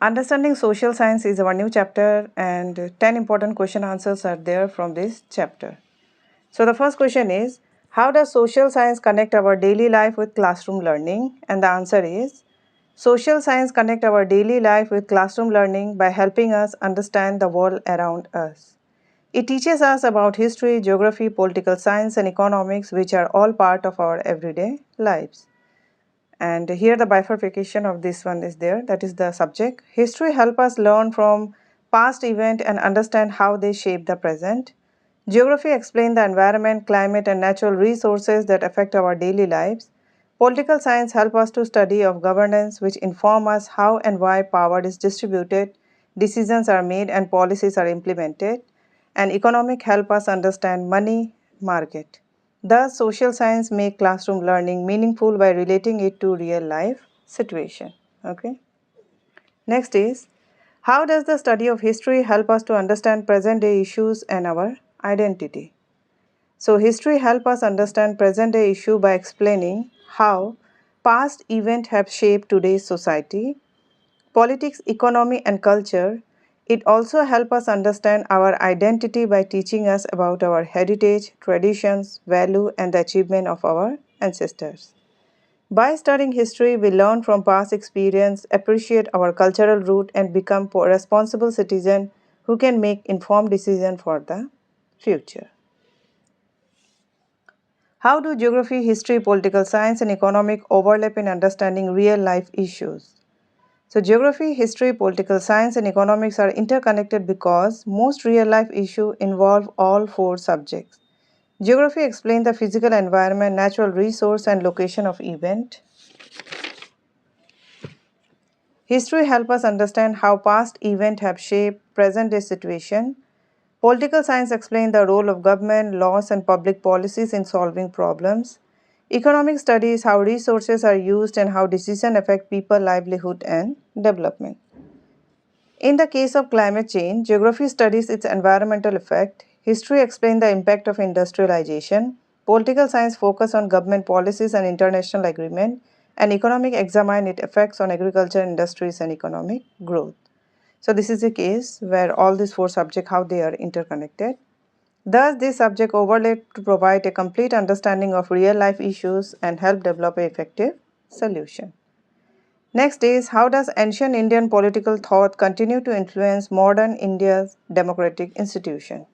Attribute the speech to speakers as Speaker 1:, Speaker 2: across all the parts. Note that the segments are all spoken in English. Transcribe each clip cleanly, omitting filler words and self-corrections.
Speaker 1: Understanding social science is our new chapter, and 10 important question answers are there from this chapter. So, the first question is, how does social science connect our daily life with classroom learning? And the answer is, social science connect our daily life with classroom learning by helping us understand the world around us. It teaches us about history, geography, political science, and economics, which are all part of our everyday lives. And here the bifurcation of this one is there, that is the subject. History help us learn from past event and understand how they shape the present. Geography explain the environment, climate and natural resources that affect our daily lives. Political science help us to study of governance, which inform us how and why power is distributed, decisions are made and policies are implemented. And economic help us understand money, market. Thus, social science make classroom learning meaningful by relating it to real life situation. Okay. Next is, how does the study of history help us to understand present day issues and our identity? So, history help us understand present day issue by explaining how past events have shaped today's society, politics, economy and culture. It also helps us understand our identity by teaching us about our heritage, traditions, value and the achievement of our ancestors. By studying history, we learn from past experience, appreciate our cultural root and become responsible citizens who can make informed decisions for the future. How do geography, history, political science and economic overlap in understanding real life issues? So, geography, history, political science, and economics are interconnected because most real life issues involve all four subjects. Geography explains the physical environment, natural resource, and location of event. History helps us understand how past events have shaped present day situation. Political science explains the role of government, laws, and public policies in solving problems. Economic studies how resources are used and how decisions affect people, livelihood, and development. In the case of climate change, geography studies its environmental effect, history explains the impact of industrialization, political science focus on government policies and international agreement, and economic examine its effects on agriculture, industries, and economic growth. So this is a case where all these four subjects, how they are interconnected. Thus, this subject overlap to provide a complete understanding of real life issues and help develop an effective solution. Next is, how does ancient Indian political thought continue to influence modern India's democratic institution?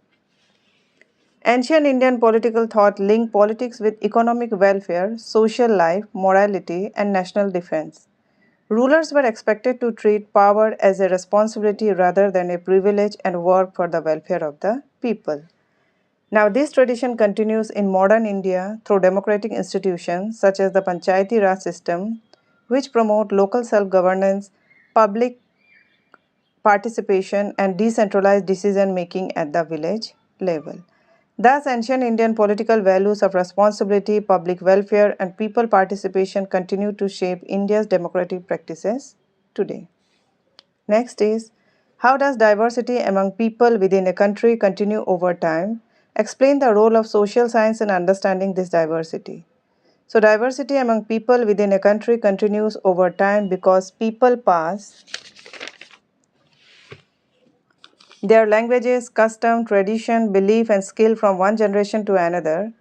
Speaker 1: Ancient Indian political thought linked politics with economic welfare, social life, morality, and national defense. Rulers were expected to treat power as a responsibility rather than a privilege and work for the welfare of the people. Now, this tradition continues in modern India through democratic institutions such as the Panchayati Raj system, which promote local self governance, public participation, and decentralized decision making at the village level. Thus, ancient Indian political values of responsibility, public welfare, and people participation continue to shape India's democratic practices today. Next is, how does diversity among people within a country continue over time? Explain the role of social science in understanding this diversity. So, diversity among people within a country continues over time because people pass their languages, custom, tradition, belief, and skill from one generation to another.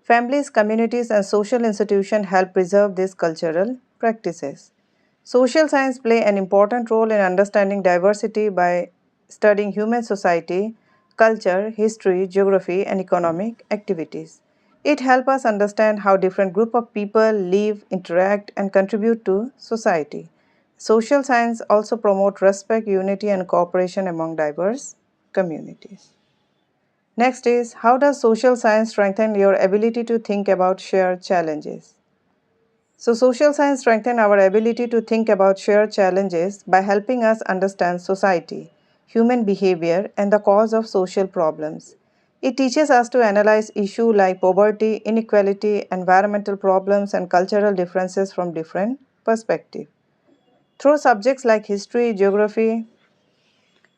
Speaker 1: Families, communities, and social institutions help preserve these cultural practices. Social science play an important role in understanding diversity by studying human society, culture, history, geography, and economic activities. It helps us understand how different group of people live, interact, and contribute to society. Social science also promote respect, unity, and cooperation among diverse communities. Next is, how does social science strengthen your ability to think about shared challenges? So, social science strengthens our ability to think about shared challenges by helping us understand society, human behavior, and the cause of social problems. It teaches us to analyze issues like poverty, inequality, environmental problems, and cultural differences from different perspectives. Through subjects like history, geography,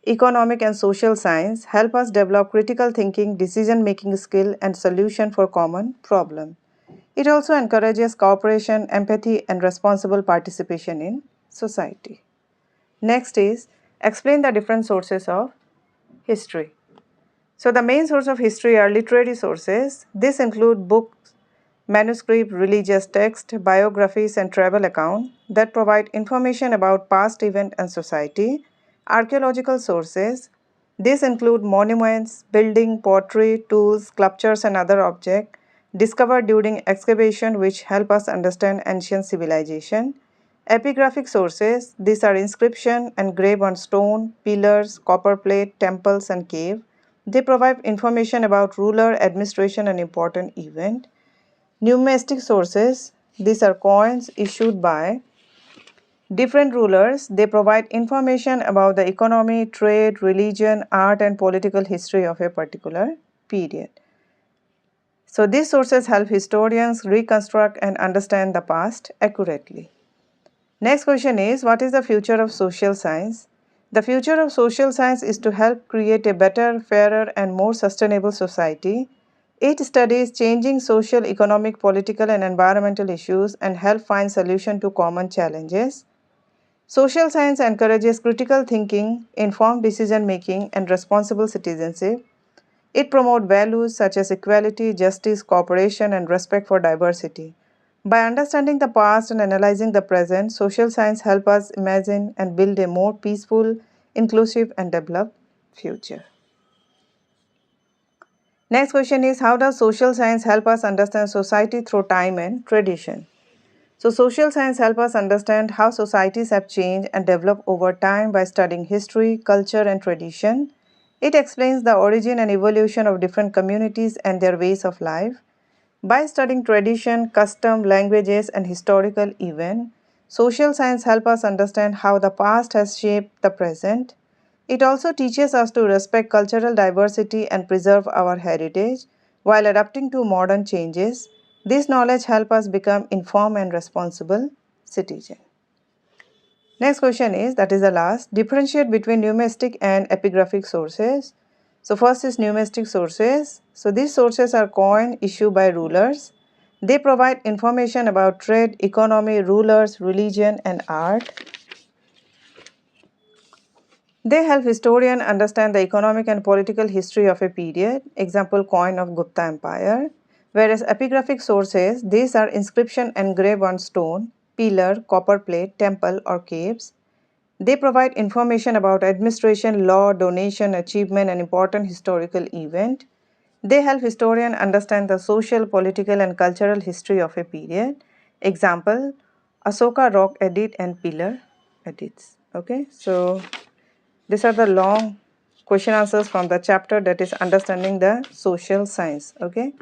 Speaker 1: economic and social science help us develop critical thinking, decision making skill, and solution for common problems. It also encourages cooperation, empathy, and responsible participation in society. Next is explain the different sources of history. So the main source of history are literary sources. This include books, manuscript, religious text, biographies and travel accounts that provide information about past event and society. Archaeological sources. These include monuments, building, pottery, tools, sculptures and other objects discovered during excavation which help us understand ancient civilization. Epigraphic sources. These are inscription engraved on stone, pillars, copper plate, temples and cave. They provide information about ruler, administration and important event. Numismatic sources. These are coins issued by different rulers. They provide information about the economy, trade, religion, art and political history of a particular period. So these sources help historians reconstruct and understand the past accurately. Next question is, what is the future of social science? The future of social science is to help create a better, fairer and more sustainable society. It studies changing social, economic, political and environmental issues and help find solutions to common challenges. Social science encourages critical thinking, informed decision making and responsible citizenship. It promotes values such as equality, justice, cooperation, and respect for diversity. By understanding the past and analyzing the present, social science helps us imagine and build a more peaceful, inclusive, and developed future. Next question is, how does social science help us understand society through time and tradition? So, social science helps us understand how societies have changed and developed over time by studying history, culture, and tradition. It explains the origin and evolution of different communities and their ways of life. By studying tradition, custom, languages, and historical events, social science helps us understand how the past has shaped the present. It also teaches us to respect cultural diversity and preserve our heritage while adapting to modern changes. This knowledge helps us become informed and responsible citizens. Next question is, that is the last, differentiate between numismatic and epigraphic sources. So first is numismatic sources. So these sources are coins issued by rulers. They provide information about trade, economy, rulers, religion and art. They help historians understand the economic and political history of a period, example coin of Gupta Empire. Whereas epigraphic sources, these are inscription engraved on stone, pillar, copper plate, temple or caves. They provide information about administration, law, donation, achievement and important historical event. They help historians understand the social, political and cultural history of a period. Example, Asoka rock edit and pillar edits. Okay, so these are the long question answers from the chapter that is understanding the social science. Okay,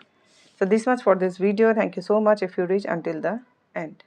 Speaker 1: so this much for this video. Thank you so much if you reach until the end.